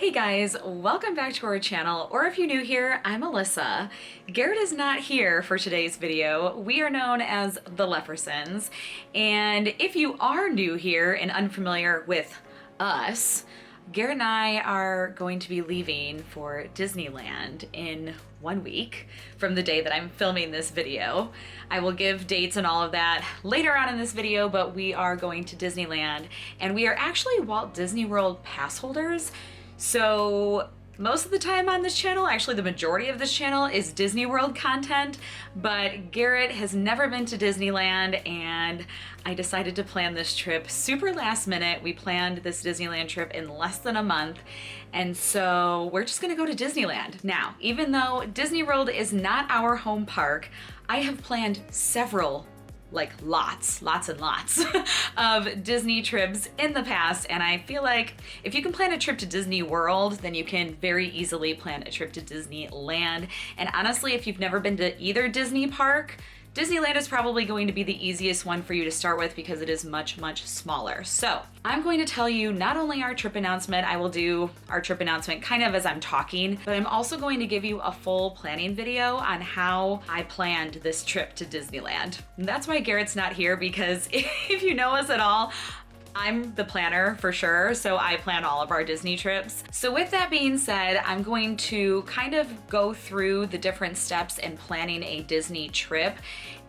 Hey guys, welcome back to our channel, or if you're new here, I'm Alyssa. Garrett is not here for today's video. We are known as the Leffersons, and if you are new here and unfamiliar with us, Garrett and I are going to be leaving for Disneyland in 1 week from the day that I'm filming this video. I will give dates and all of that later on in this video, but we are going to Disneyland, and we are actually Walt Disney World pass holders. So most of the time on this channel, actually the majority of this channel, is Disney World content, but Garrett has never been to Disneyland and I decided to plan this trip super last minute. We planned this Disneyland trip in less than a month, and so we're just gonna go to Disneyland. Now, even though Disney World is not our home park, I have planned several lots and lots of Disney trips in the past, and I feel like if you can plan a trip to Disney World, then you can very easily plan a trip to Disneyland. And honestly, if you've never been to either Disney park, Disneyland is probably going to be the easiest one for you to start with because it is much, much smaller. So I'm going to tell you not only our trip announcement, I will do our trip announcement kind of as I'm talking, but I'm also going to give you a full planning video on how I planned this trip to Disneyland. And that's why Garrett's not here, because if you know us at all, I'm the planner for sure, so I plan all of our Disney trips. So with that being said, I'm going to kind of go through the different steps in planning a Disney trip.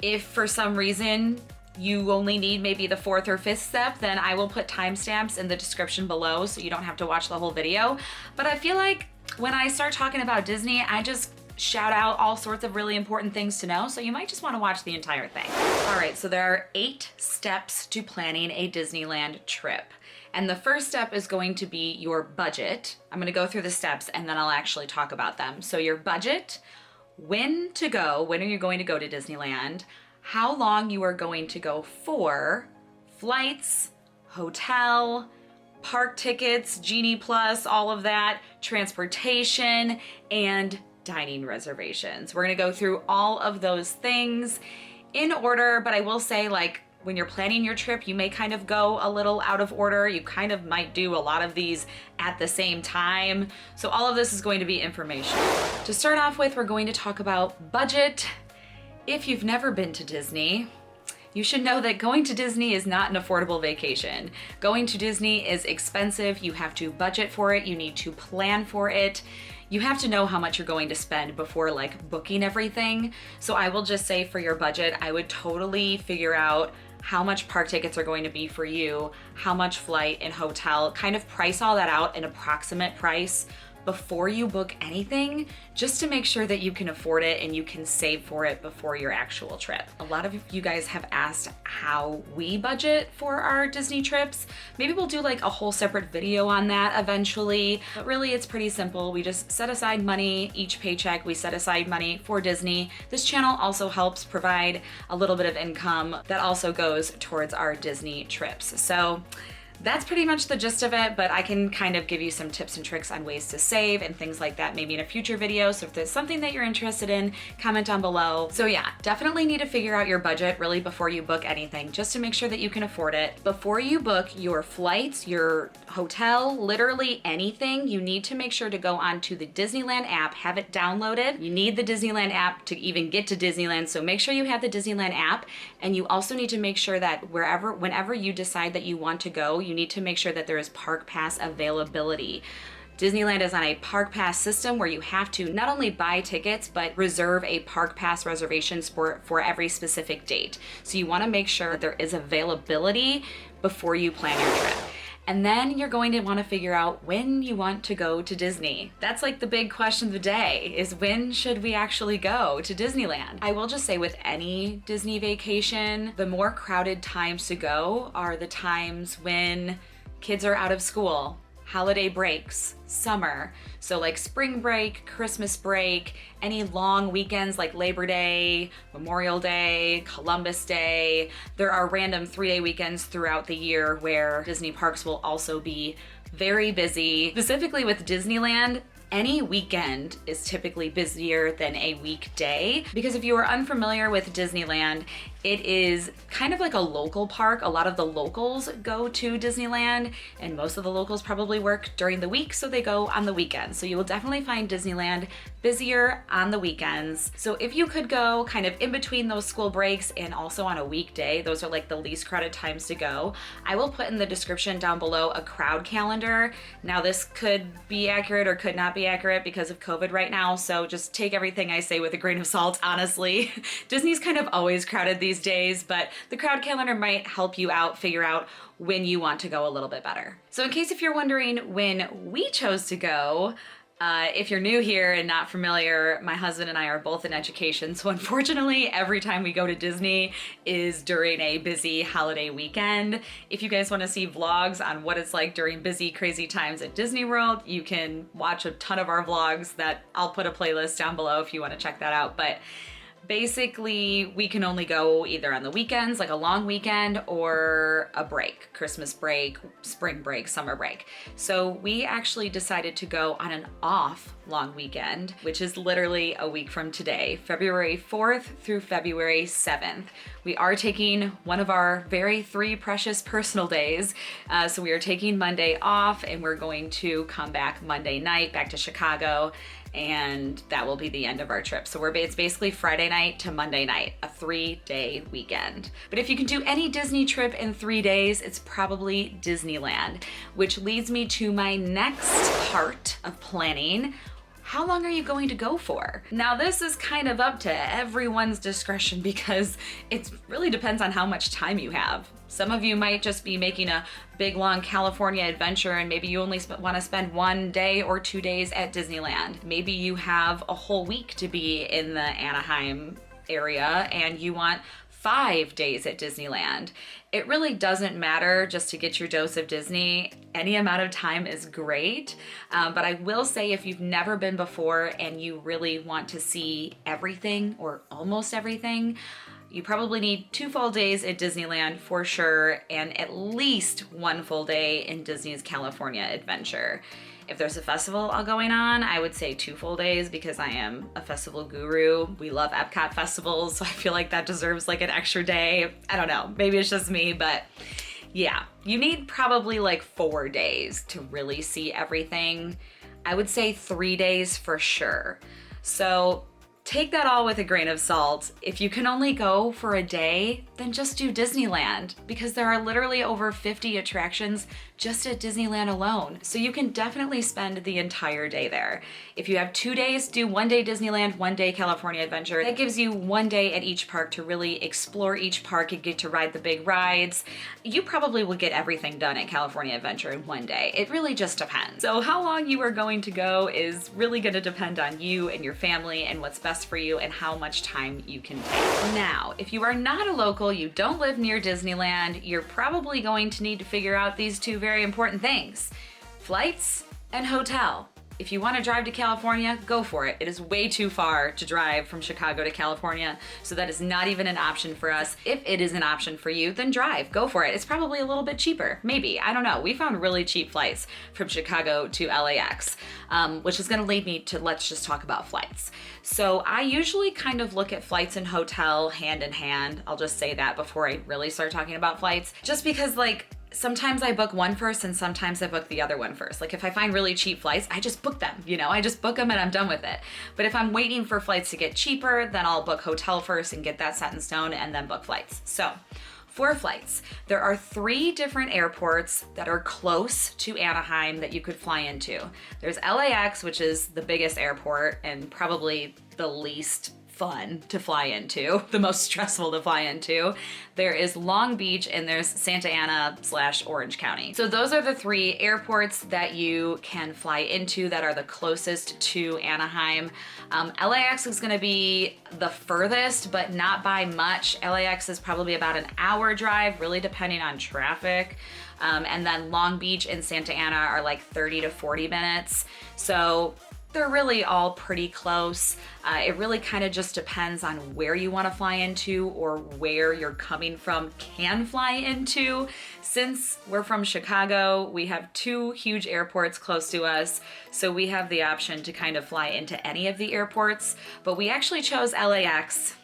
If for some reason you only need maybe the 4th or 5th step, then I will put timestamps in the description below so you don't have to watch the whole video. But I feel like when I start talking about Disney, I just shout out all sorts of really important things to know, so you might just want to watch the entire thing. All right, so there are 8 steps to planning a Disneyland trip. And the first step is going to be your budget. I'm going to go through the steps and then I'll actually talk about them. So your budget, when to go, when are you going to go to Disneyland, how long you are going to go for, flights, hotel, park tickets, Genie Plus, all of that, transportation, and dining reservations. We're gonna go through all of those things in order, but I will say, like, when you're planning your trip, you may kind of go a little out of order. You kind of might do a lot of these at the same time. So all of this is going to be informational. To start off with, we're going to talk about budget. If you've never been to Disney, you should know that going to Disney is not an affordable vacation. Going to Disney is expensive. You have to budget for it. You need to plan for it. You have to know how much you're going to spend before booking everything. So I will just say, for your budget, I would totally figure out how much park tickets are going to be for you, how much flight and hotel, kind of price all that out, an approximate price before you book anything, just to make sure that you can afford it and you can save for it before your actual trip. A lot of you guys have asked how we budget for our Disney trips. Maybe we'll do a whole separate video on that eventually, but really it's pretty simple. We just set aside money each paycheck. We set aside money for Disney. This channel also helps provide a little bit of income that also goes towards our Disney trips. So that's pretty much the gist of it, but I can kind of give you some tips and tricks on ways to save and things like that maybe in a future video. So if there's something that you're interested in, comment down below. So yeah, definitely need to figure out your budget really before you book anything, just to make sure that you can afford it. Before you book your flights, your hotel, literally anything, you need to make sure to go onto the Disneyland app, have it downloaded. You need the Disneyland app to even get to Disneyland, so make sure you have the Disneyland app. And you also need to make sure that whenever you decide that you want to go, you need to make sure that there is park pass availability. Disneyland is on a park pass system where you have to not only buy tickets, but reserve a park pass reservations for every specific date. So you want to make sure that there is availability before you plan your trip. And then you're going to want to figure out when you want to go to Disney. That's the big question of the day, is when should we actually go to Disneyland? I will just say, with any Disney vacation, the more crowded times to go are the times when kids are out of school, holiday breaks, summer. So spring break, Christmas break, any long weekends like Labor Day, Memorial Day, Columbus Day. There are random 3-day weekends throughout the year where Disney parks will also be very busy. Specifically with Disneyland, any weekend is typically busier than a weekday, because if you are unfamiliar with Disneyland, It is kind of like a local park. A lot of the locals go to Disneyland, and most of the locals probably work during the week, so they go on the weekends. So you will definitely find Disneyland busier on the weekends. So if you could go kind of in between those school breaks and also on a weekday, those are like the least crowded times to go. I will put in the description down below a crowd calendar. Now this could be accurate or could not be accurate because of COVID right now, so just take everything I say with a grain of salt, honestly. Disney's kind of always crowded these days, but the crowd calendar might help you out, figure out when you want to go a little bit better. So in case if you're wondering when we chose to go, if you're new here and not familiar, my husband and I are both in education, so unfortunately every time we go to Disney is during a busy holiday weekend. If you guys want to see vlogs on what it's like during busy, crazy times at Disney World, you can watch a ton of our vlogs that I'll put a playlist down below if you want to check that out. But basically, we can only go either on the weekends, like a long weekend, or a break, Christmas break, spring break, summer break. So we actually decided to go on an off long weekend, which is literally a week from today, February 4th through February 7th. We are taking one of our very 3 precious personal days. So we are taking Monday off, and we're going to come back Monday night, back to Chicago, and that will be the end of our trip. So it's basically Friday night to Monday night, a 3-day weekend. But if you can do any Disney trip in 3 days, it's probably Disneyland, which leads me to my next part of planning. How long are you going to go for? Now this is kind of up to everyone's discretion because it really depends on how much time you have. Some of you might just be making a big long California adventure and maybe you only want to spend 1 day or 2 days at Disneyland. Maybe you have a whole week to be in the Anaheim area and you want 5 days at Disneyland. It really doesn't matter, just to get your dose of Disney. Any amount of time is great, but I will say if you've never been before and you really want to see everything or almost everything, you probably need 2 full days at Disneyland for sure, and at least 1 full day in Disney's California Adventure. If there's a festival going on, I would say 2 full days because I am a festival guru. We love Epcot festivals, so I feel like that deserves like an extra day. I don't know, maybe it's just me, but yeah, you need probably like 4 days to really see everything. I would say 3 days for sure. So take that all with a grain of salt. If you can only go for a day, then just do Disneyland because there are literally over 50 attractions just at Disneyland alone. So you can definitely spend the entire day there. If you have 2 days, do 1 day Disneyland, 1 day California Adventure. That gives you 1 day at each park to really explore each park and get to ride the big rides. You probably will get everything done at California Adventure in 1 day. It really just depends. So how long you are going to go is really gonna depend on you and your family and what's best for you and how much time you can take. Now, if you are not a local, you don't live near Disneyland, you're probably going to need to figure out these 2 very important things: flights and hotel. If you want to drive to California, go for it. It is way too far to drive from Chicago to California, so that is not even an option for us. If it is an option for you, then drive, go for it. It's probably a little bit cheaper, maybe, I don't know. We found really cheap flights from Chicago to LAX, which is gonna lead me to, let's just talk about flights. So I usually kind of look at flights and hotel hand in hand. I'll just say that before I really start talking about flights, just because like, sometimes I book one first and sometimes I book the other one first. Like if I find really cheap flights, I just book them, you know, I just book them and I'm done with it. But if I'm waiting for flights to get cheaper, then I'll book hotel first and get that set in stone and then book flights. So for flights, there are 3 different airports that are close to Anaheim that you could fly into. There's LAX, which is the biggest airport and probably the least fun to fly into, the most stressful to fly into. There is Long Beach and there's Santa Ana / Orange County. So those are the 3 airports that you can fly into that are the closest to Anaheim. LAX is gonna be the furthest, but not by much. LAX is probably about an hour drive, really depending on traffic. And then Long Beach and Santa Ana are like 30 to 40 minutes. So they're really all pretty close. It really kind of just depends on where you want to fly into or where you're coming from can fly into. Since we're from Chicago, we have 2 huge airports close to us, so we have the option to kind of fly into any of the airports, but we actually chose LAX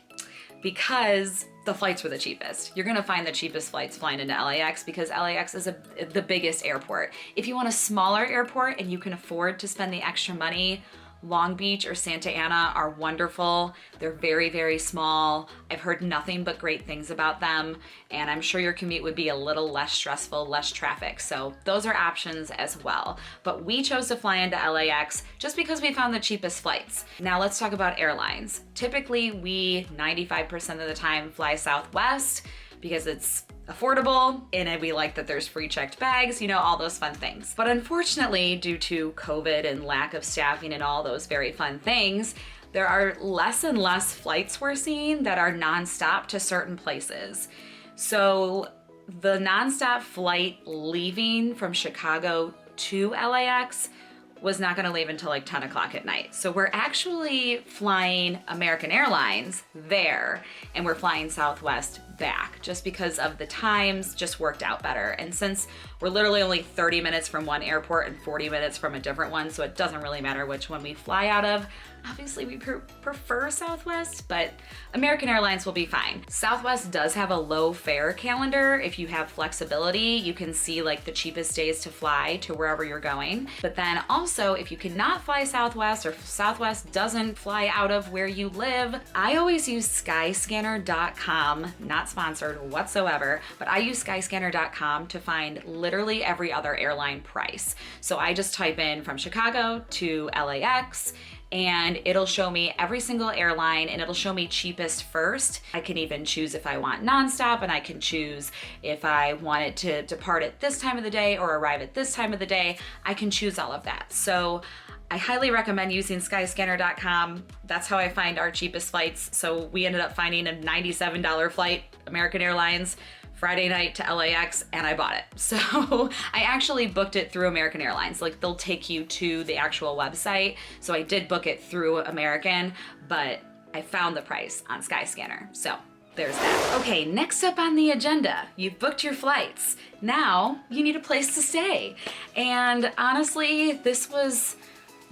because the flights were the cheapest. You're gonna find the cheapest flights flying into LAX because LAX is the biggest airport. If you want a smaller airport and you can afford to spend the extra money, Long Beach or Santa Ana are wonderful. They're very, very small. I've heard nothing but great things about them, and I'm sure your commute would be a little less stressful, less traffic. So those are options as well. But we chose to fly into LAX just because we found the cheapest flights. Now let's talk about airlines. Typically, we 95% of the time fly Southwest because it's affordable, and we like that there's free checked bags, you know, all those fun things. But unfortunately, due to COVID and lack of staffing and all those very fun things, there are less and less flights we're seeing that are nonstop to certain places. So the nonstop flight leaving from Chicago to LAX was not gonna leave until like 10 o'clock at night. So we're actually flying American Airlines there, and we're flying Southwest back just because of the times just worked out better. And since we're literally only 30 minutes from one airport and 40 minutes from a different one, so it doesn't really matter which one we fly out of. Obviously we prefer Southwest, but American Airlines will be fine. Southwest does have a low fare calendar. If you have flexibility, you can see like the cheapest days to fly to wherever you're going. But then also, if you cannot fly Southwest, or if Southwest doesn't fly out of where you live, I always use skyscanner.com, not sponsored whatsoever, but I use skyscanner.com to find literally every other airline price. So I just type in from Chicago to LAX, and it'll show me every single airline, and it'll show me cheapest first. I can even choose if I want nonstop, and I can choose if I want it to depart at this time of the day or arrive at this time of the day. I can choose all of that. So I highly recommend using skyscanner.com. That's how I find our cheapest flights. So we ended up finding a $97 flight, American Airlines, Friday night to LAX, and I bought it. So I actually booked it through American Airlines. Like, they'll take you to the actual website. So I did book it through American, but I found the price on Skyscanner. So there's that. Okay, next up on the agenda, you've booked your flights. Now you need a place to stay. And honestly, this was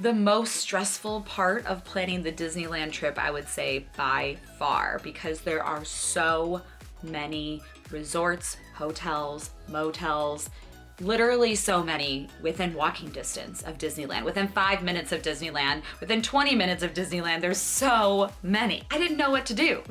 the most stressful part of planning the Disneyland trip, I would say, by far, because there are so many resorts, hotels, motels, literally so many within walking distance of Disneyland, within 5 minutes of Disneyland, within 20 minutes of Disneyland. There's so many. I didn't know what to do.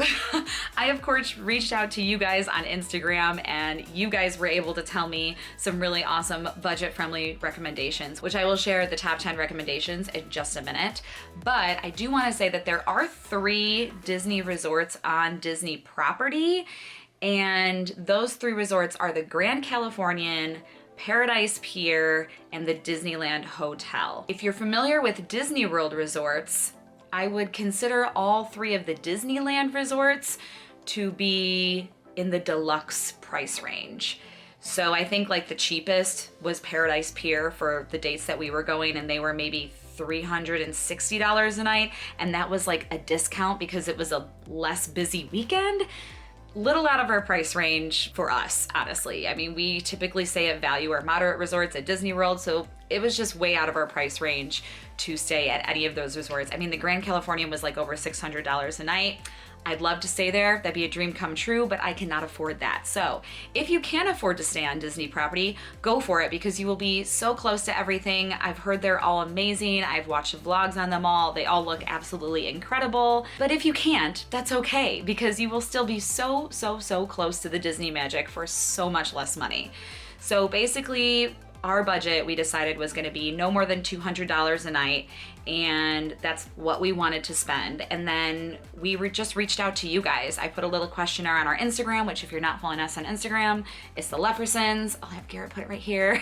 I, of course, reached out to you guys on Instagram, and you guys were able to tell me some really awesome budget-friendly recommendations, which I will share the top 10 recommendations in just a minute. But I do want to say that there are 3 Disney resorts on Disney property, and those 3 resorts are the Grand Californian, Paradise Pier, and the Disneyland Hotel. If you're familiar with Disney World resorts, I would consider all 3 of the Disneyland resorts to be in the deluxe price range. So I think like the cheapest was Paradise Pier for the dates that we were going, and they were maybe $360 a night, and that was like a discount because it was a less busy weekend. Little out of our price range for us, honestly. I mean, we typically stay at value or moderate resorts at Disney World, so it was just way out of our price range to stay at any of those resorts. I mean, the Grand Californian was like over $600 a night. I'd love to stay there. That'd be a dream come true, but I cannot afford that. So if you can afford to stay on Disney property, go for it, because you will be so close to everything. I've heard they're all amazing. I've watched vlogs on them all. They all look absolutely incredible. But if you can't, that's okay, because you will still be so close to the Disney magic for so much less money. So basically, our budget, we decided, was gonna be no more than $200 a night, and that's what we wanted to spend. And then we just reached out to you guys. I put a little questionnaire on our Instagram, which if you're not following us on Instagram, it's the Leffersons. I'll have Garrett put it right here.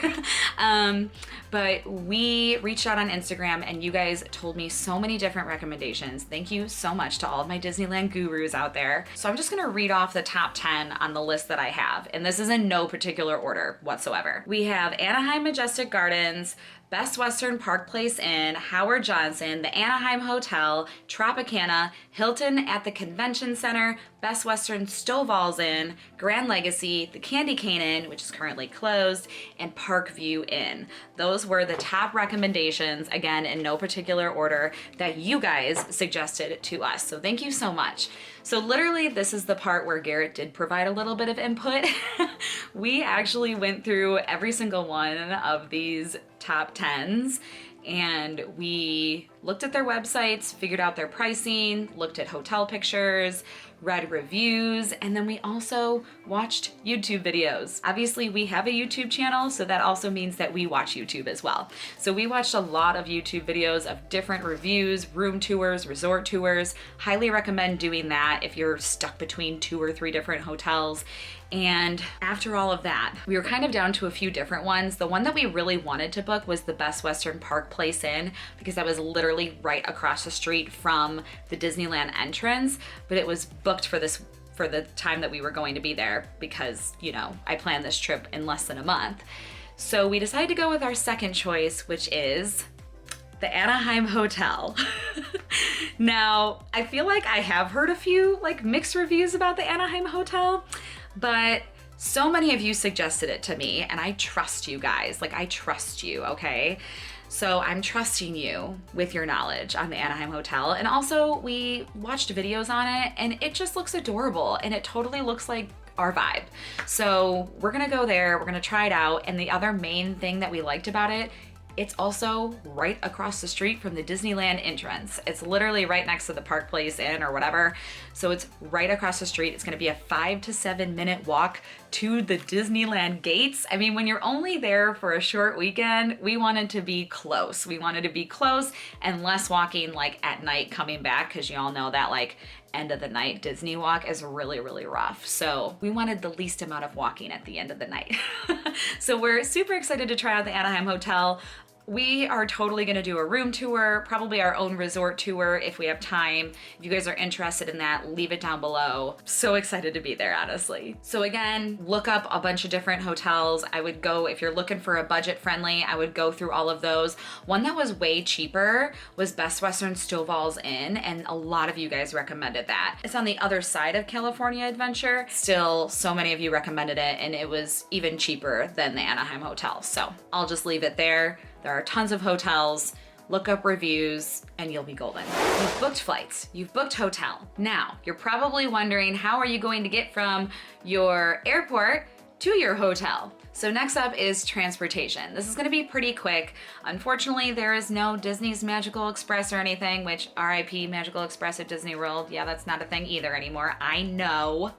But we reached out on Instagram, and you guys told me so many different recommendations. Thank you so much to all of my Disneyland gurus out there. So I'm just gonna read off the top 10 on the list that I have, and this is in no particular order whatsoever. We have Anaheim Majestic Gardens, Best Western Park Place Inn, Howard Johnson, the Anaheim Hotel, Tropicana, Hilton at the Convention Center, Best Western Stovall's Inn, Grand Legacy, the Candy Cane Inn, which is currently closed, and Parkview Inn. Those were the top recommendations, again, in no particular order, that you guys suggested to us. So thank you so much. So literally, this is the part where Garrett did provide a little bit of input. We actually went through every single one of these top 10s, and we looked at their websites, figured out their pricing, looked at hotel pictures, read reviews, and then we also watched YouTube videos. Obviously, we have a YouTube channel, so that also means that we watch YouTube as well. So we watched a lot of YouTube videos of different reviews, room tours, resort tours. Highly recommend doing that if you're stuck between 2 or 3 different hotels. And after all of that, we were kind of down to a few different ones. The one that we really wanted to book was the Best Western Park Place Inn, because that was literally right across the street from the Disneyland entrance, but it was booked for the time that we were going to be there because, you know, I planned this trip in less than a month. So we decided to go with our second choice, which is the Anaheim Hotel. Now, I feel like I have heard a few like mixed reviews about the Anaheim Hotel, but so many of you suggested it to me, and I trust you guys. Like, I trust you, okay? So I'm trusting you with your knowledge on the Anaheim Hotel. And also, we watched videos on it, and it just looks adorable, and it totally looks like our vibe. So we're gonna go there, we're gonna try it out, and the other main thing that we liked about it, it's also right across the street from the Disneyland entrance. It's literally right next to the Park Place Inn or whatever. So it's right across the street. It's gonna be a 5 to 7 minute walk to the Disneyland gates. I mean, when you're only there for a short weekend, we wanted to be close. We wanted to be close and less walking like at night coming back, because you all know that like end of the night Disney walk is really, really rough. So we wanted the least amount of walking at the end of the night. So we're super excited to try out the Anaheim Hotel. We are totally gonna do a room tour, probably our own resort tour if we have time. If you guys are interested in that, leave it down below. So excited to be there, honestly. So again, look up a bunch of different hotels. I would go, if you're looking for a budget friendly, I would go through all of those. One that was way cheaper was Best Western Stovall's Inn, and a lot of you guys recommended that. It's on the other side of California Adventure. Still, so many of you recommended it, and it was even cheaper than the Anaheim Hotel. So I'll just leave it there. There are tons of hotels. Look up reviews and you'll be golden. You've booked flights, you've booked hotel. Now, you're probably wondering, how are you going to get from your airport to your hotel? So next up is transportation. This is gonna be pretty quick. Unfortunately, there is no Disney's Magical Express or anything, which RIP Magical Express at Disney World. Yeah, that's not a thing either anymore. I know.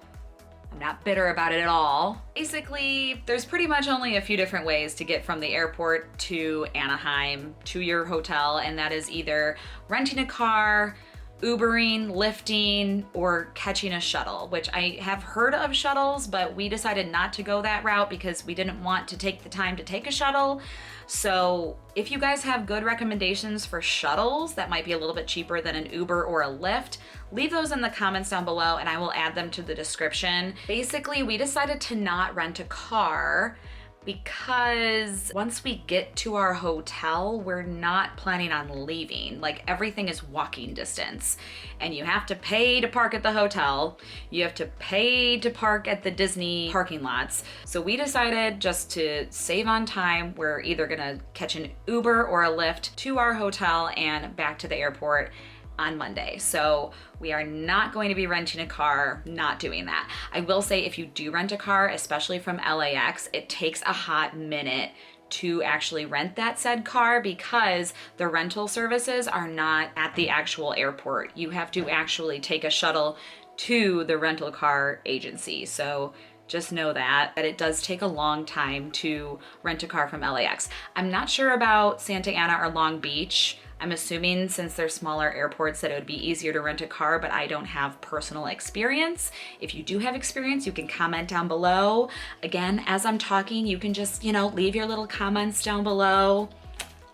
I'm not bitter about it at all. Basically, there's pretty much only a few different ways to get from the airport to Anaheim to your hotel, and that is either renting a car, Ubering, Lyfting, or catching a shuttle, which I have heard of shuttles, but we decided not to go that route because we didn't want to take the time to take a shuttle. So if you guys have good recommendations for shuttles that might be a little bit cheaper than an Uber or a Lyft, leave those in the comments down below and I will add them to the description. Basically, we decided to not rent a car because once we get to our hotel, we're not planning on leaving. Like, everything is walking distance, and you have to pay to park at the hotel. You have to pay to park at the Disney parking lots. So we decided, just to save on time, we're either gonna catch an Uber or a Lyft to our hotel and back to the airport on Monday. So we are not going to be renting a car, not doing that. I will say, if you do rent a car, especially from LAX, it takes a hot minute to actually rent that said car because the rental services are not at the actual airport. You have to actually take a shuttle to the rental car agency. So just know that it does take a long time to rent a car from LAX. I'm not sure about Santa Ana or Long Beach. I'm assuming, since they're smaller airports, that it would be easier to rent a car, but I don't have personal experience. If you do have experience, you can comment down below. Again, as I'm talking, you can just, leave your little comments down below.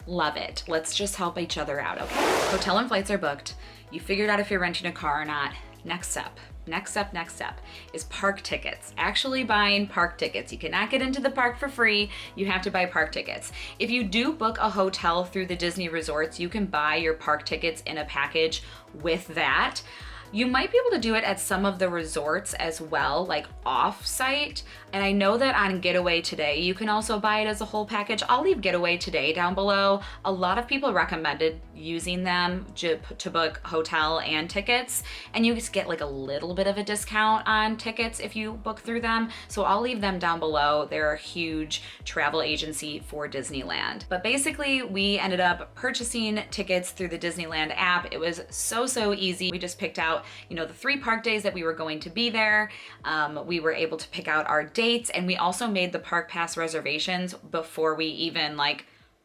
Love it. Let's just help each other out, okay? Hotel and flights are booked. You figured out if you're renting a car or not. Next up, next step is park tickets. Actually buying park tickets. You cannot get into the park for free. You have to buy park tickets. If you do book a hotel through the Disney resorts, you can buy your park tickets in a package with that. You might be able to do it at some of the resorts as well, like off-site. And I know that on Getaway Today, you can also buy it as a whole package. I'll leave Getaway Today down below. A lot of people recommended using them to book hotel and tickets, and you just get like a little bit of a discount on tickets if you book through them. So I'll leave them down below. They're a huge travel agency for Disneyland. But basically, we ended up purchasing tickets through the Disneyland app. It was so easy. We just picked out, you know, the 3 park days that we were going to be there. We were able to pick out our dates, and we also made the park pass reservations before we even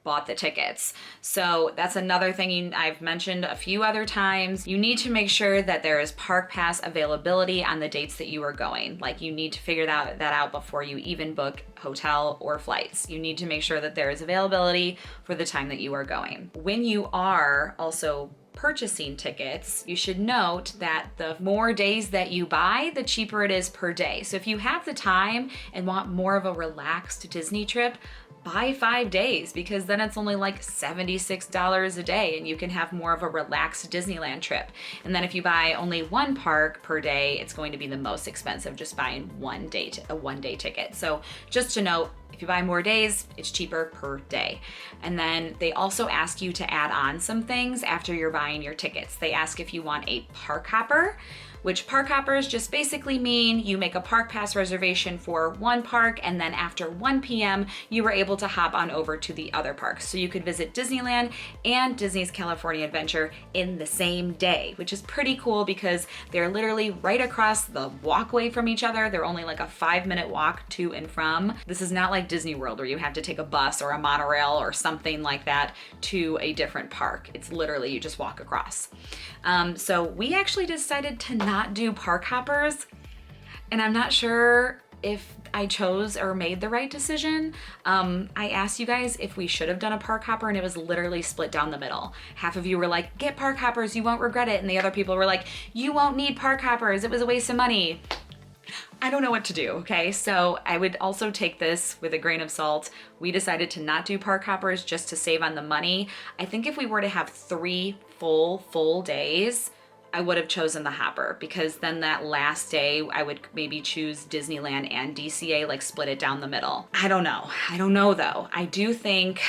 bought the tickets. So that's another thing I've mentioned a few other times. You need to make sure that there is park pass availability on the dates that you are going. Like, you need to figure that out before you even book hotel or flights. You need to make sure that there is availability for the time that you are going. When you are also purchasing tickets, you should note that the more days that you buy, the cheaper it is per day. So if you have the time and want more of a relaxed Disney trip, buy 5 days, because then it's only like $76 a day and you can have more of a relaxed Disneyland trip. And then if you buy only 1 park per day, it's going to be the most expensive, just buying a 1-day ticket. So just to note, if you buy more days, it's cheaper per day. And then they also ask you to add on some things after you're buying your tickets. They ask if you want a park hopper, which park hoppers just basically mean you make a park pass reservation for one park, and then after 1 p.m. you were able to hop on over to the other parks. So you could visit Disneyland and Disney's California Adventure in the same day, which is pretty cool because they're literally right across the walkway from each other. They're only like a 5-minute walk to and from. This is not like Disney World where you have to take a bus or a monorail or something like that to a different park. It's literally you just walk across. So we actually decided to not do park hoppers, and I'm not sure if I chose or made the right decision. I asked you guys if we should have done a park hopper, and it was literally split down the middle. Half of you were like, get park hoppers, you won't regret it. And the other people were like, you won't need park hoppers, it was a waste of money. I don't know what to do, okay? So I would also take this with a grain of salt. We decided to not do park hoppers just to save on the money. I think if we were to have 3 full days, I would have chosen the hopper, because then that last day I would maybe choose Disneyland and DCA, like split it down the middle. I don't know though. I do think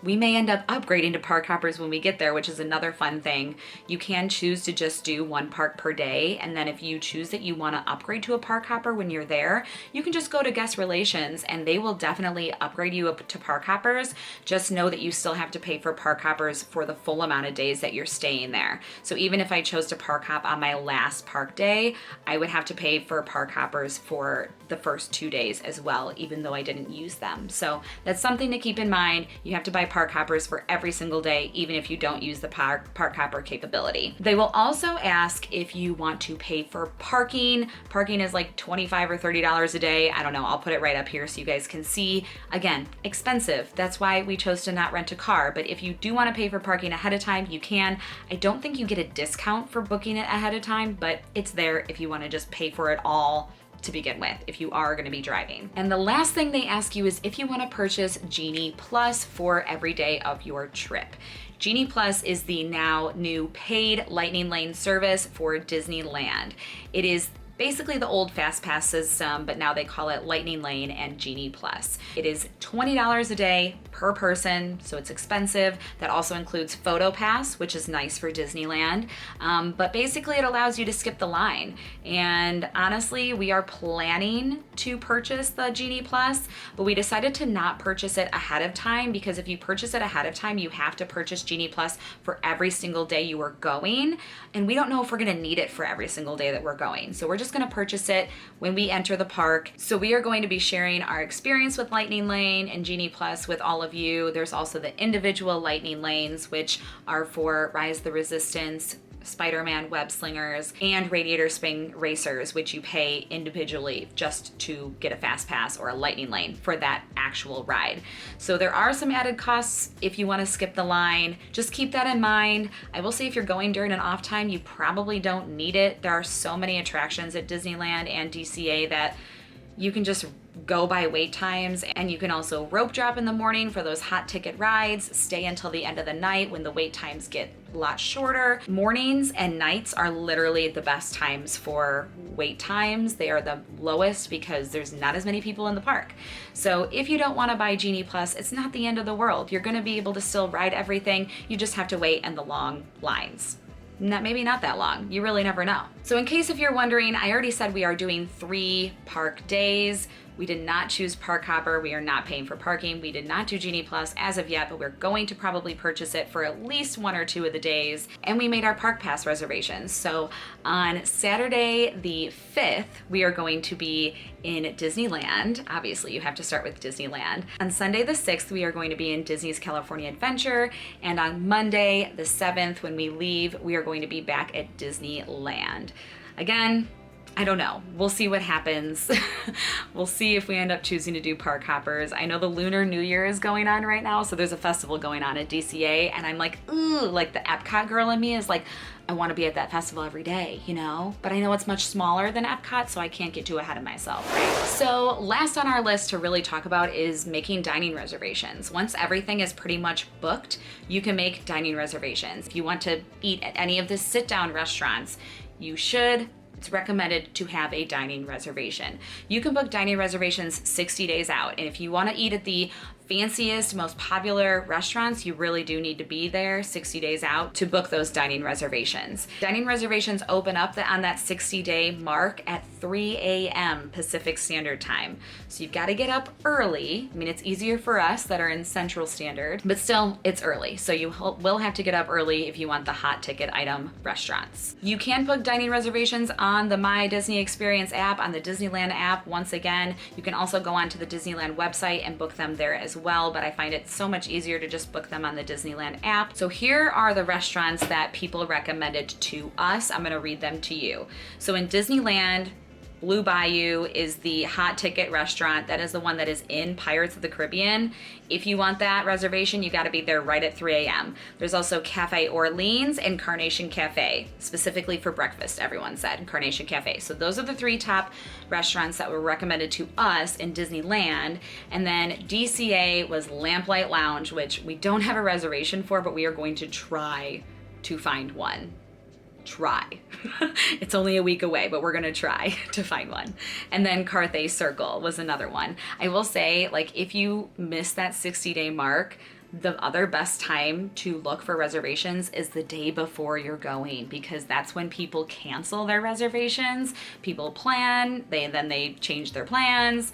we may end up upgrading to park hoppers when we get there, which is another fun thing. You can choose to just do 1 park per day, and then if you choose that you want to upgrade to a park hopper when you're there, you can just go to guest relations and they will definitely upgrade you up to park hoppers. Just know that you still have to pay for park hoppers for the full amount of days that you're staying there. So even if I chose to park hop on my last park day, I would have to pay for park hoppers for the first 2 days as well, even though I didn't use them. So that's something to keep in mind. You have to buy park hoppers for every single day, even if you don't use the park hopper capability. They will also ask if you want to pay for parking. Parking is like $25 or $30 a day. I don't know, I'll put it right up here so you guys can see. Again, expensive. That's why we chose to not rent a car. But if you do want to pay for parking ahead of time, you can. I don't think you get a discount for booking it ahead of time, but it's there if you want to just pay for it all to begin with, if you are going to be driving. And the last thing they ask you is if you want to purchase Genie Plus for every day of your trip. Genie Plus is the now new paid Lightning Lane service for Disneyland. It is basically the old Fast Pass system, but now they call it Lightning Lane and Genie Plus. It is $20 a day per person, so it's expensive. That also includes Photo Pass, which is nice for Disneyland. But basically it allows you to skip the line. And honestly, we are planning to purchase the Genie Plus, but we decided to not purchase it ahead of time, because if you purchase it ahead of time, you have to purchase Genie Plus for every single day you are going. And we don't know if we're gonna need it for every single day that we're going. So we're just going to purchase it when we enter the park. So we are going to be sharing our experience with Lightning Lane and Genie Plus with all of you. There's also the individual Lightning Lanes, which are for Rise the Resistance, Spider-Man web slingers, and Radiator Spring Racers, which you pay individually just to get a fast pass or a lightning lane for that actual ride. So there are some added costs if you want to skip the line. Just keep that in mind. I will say if you're going during an off time, you probably don't need it. There are so many attractions at Disneyland and DCA that you can just go by wait times, and you can also rope drop in the morning for those hot ticket rides, stay until the end of the night when the wait times get a lot shorter. Mornings and nights are literally the best times for wait times. They are the lowest because there's not as many people in the park. So if you don't want to buy Genie Plus, it's not the end of the world. You're going to be able to still ride everything. You just have to wait in the long lines. Maybe not that long. You really never know. So in case if you're wondering, I already said we are doing 3 park days. We did not choose Park Hopper. We are not paying for parking. We did not do Genie Plus as of yet, but we're going to probably purchase it for at least 1 or 2 of the days. And we made our Park Pass reservations. So on Saturday the 5th, we are going to be in Disneyland. Obviously, you have to start with Disneyland. On Sunday the 6th, we are going to be in Disney's California Adventure. And on Monday the 7th, when we leave, we are going to be back at Disneyland. Again, I don't know. We'll see what happens. We'll see if we end up choosing to do Park Hoppers. I know the Lunar New Year is going on right now, so there's a festival going on at DCA, and I'm like, ooh, like the Epcot girl in me is like, I want to be at that festival every day, you know? But I know it's much smaller than Epcot, so I can't get too ahead of myself, right? So last on our list to really talk about is making dining reservations. Once everything is pretty much booked, you can make dining reservations. If you want to eat at any of the sit-down restaurants, you should. It's recommended to have a dining reservation. You can book dining reservations 60 days out. And if you want to eat at the fanciest, most popular restaurants, you really do need to be there 60 days out to book those dining reservations. Dining reservations open up on that 60-day mark at 3 a.m. Pacific Standard Time. So you've got to get up early. I mean, it's easier for us that are in Central Standard, but still, it's early. So you will have to get up early if you want the hot ticket item restaurants. You can book dining reservations on the My Disney Experience app, on the Disneyland app. Once again, you can also go onto the Disneyland website and book them there as well, but I find it so much easier to just book them on the Disneyland app. So here are the restaurants that people recommended to us. I'm gonna read them to you. So in Disneyland, Blue Bayou is the hot ticket restaurant. That is the one that is in Pirates of the Caribbean. If you want that reservation, you gotta be there right at 3 a.m. There's also Cafe Orleans and Carnation Cafe, specifically for breakfast, everyone said, Carnation Cafe. So those are the 3 top restaurants that were recommended to us in Disneyland. And then DCA was Lamplight Lounge, which we don't have a reservation for, but we are going to try to find one. It's only a week away, but we're gonna try to find one. And then Carthay Circle was another one. I will say, like, if you miss that 60-day mark, the other best time to look for reservations is the day before you're going, because that's when people cancel their reservations. People plan, then they change their plans.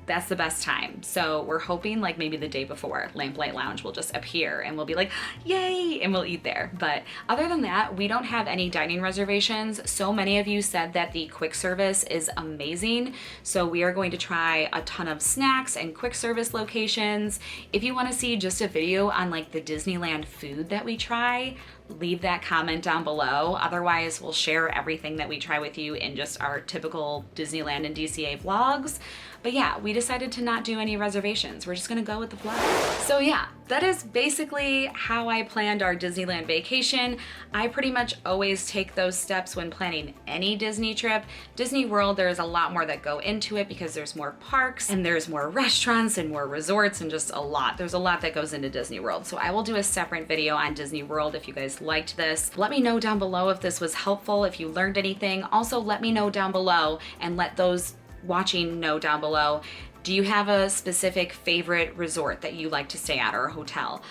That's the best time. So we're hoping like maybe the day before Lamplight Lounge will just appear and we'll be like, yay, and we'll eat there. But other than that, we don't have any dining reservations. So many of you said that the quick service is amazing. So we are going to try a ton of snacks and quick service locations. If you want to see just a video on like the Disneyland food that we try, leave that comment down below. Otherwise, we'll share everything that we try with you in just our typical Disneyland and DCA vlogs. But yeah, we decided to not do any reservations. We're just gonna go with the flow. So yeah, that is basically how I planned our Disneyland vacation. I pretty much always take those steps when planning any Disney trip. Disney World, there's a lot more that go into it because there's more parks and there's more restaurants and more resorts and just a lot. There's a lot that goes into Disney World. So I will do a separate video on Disney World if you guys liked this. Let me know down below if this was helpful, if you learned anything. Also, let me know down below and let those watching know down below. Do you have a specific favorite resort that you like to stay at, or a hotel?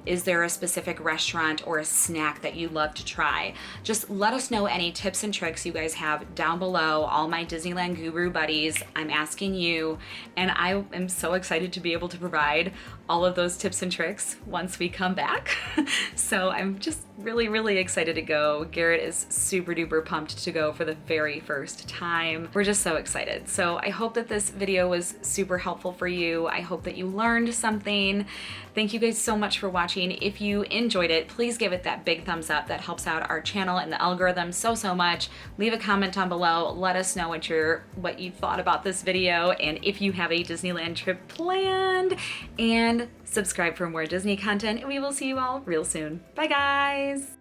Is there a specific restaurant or a snack that you love to try? Just let us know any tips and tricks you guys have down below. All my Disneyland guru buddies, I'm asking you, and I am so excited to be able to provide all of those tips and tricks once we come back. So I'm just really excited to go. Garrett is super duper pumped to go for the very first time. We're just so excited. So I hope that this video was super helpful for you. I hope that you learned something. Thank you guys so much for watching. If you enjoyed it, please give it that big thumbs up. That helps out our channel and the algorithm so much. Leave a comment down below. Let us know what you thought about this video and if you have a Disneyland trip planned, and subscribe for more Disney content, and we will see you all real soon. Bye guys!